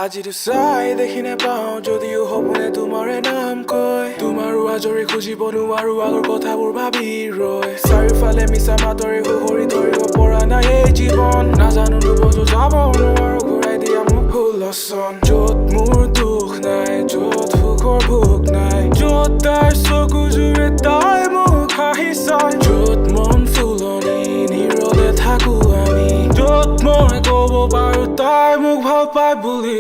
আজিতো চাই দেখি নেপাওঁ যদিও সপোনে তোমাৰে নাম কয় তোমাৰো আজৰি খুজিব নোৱাৰো আগৰ কথাবোৰ ভাবি ৰয় চাৰিওফালে মিছা মাতৰে সুহৰি ধৰিব পৰা নাই এই জীৱন নাজানো দুবছৰ যাব নোৱাৰো ঘূৰাই দিয়া মোক হুলচন য'ত মোৰ দুখ নাই য'ত সুখৰ ভোক নাই য'ত তাইৰ চকু জুৰে তাই মোক হাঁহি চাই য'ত মন ফুলনি নীৰৱে থাকো আমি য'ত মই ক'ব পাৰো তাই মোক ভাল পাই বুলি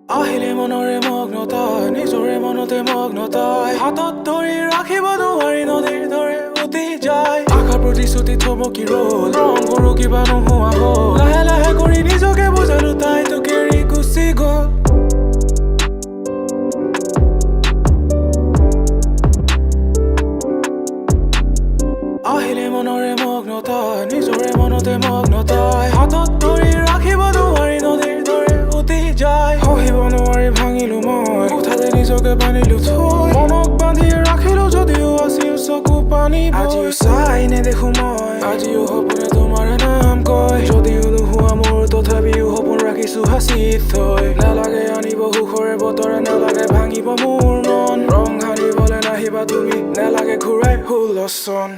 আহিলে মনৰে মগ্নতাই নিজৰে মনতে মগ্নতাই হাতত ধৰি ৰাখিব নোৱাৰি নদীৰ দৰে উটি যায় আশাৰ প্ৰতিশ্ৰুতি থমকি ৰ'ল ৰংবোৰো কিবা নোহোৱা হ'ল লাহে লাহে কৰি নিজকে বুজালো তাই তোক এৰি গুচি গ'ল আহিলে মনৰে মগ্নতাই নিজৰে মনতে মগ্নতাই হাতত ধৰি ৰাখিব নোৱাৰি নদীৰ দৰে উটি যায় সহিব নোৱাৰি ভাঙিলো মই কোঠাতে নিজকে বান্ধিলো থৈ মনক বান্ধি ৰাখিলো যদিও আছিল চকু পানী আজিও চাই নেদেখো মই আজিও সপোনে তোমাৰ নাম কয় যদিও নোহোৱা মোৰ তথাপিও সপোন ৰাখিছো সাঁচি থৈ নালাগে আনিব সুখৰে বতৰে নালাগে ভাঙিব মোৰ মন ৰং সানিবলৈ নাহিবা তুমি নালাগে ঘূৰাই হুলচন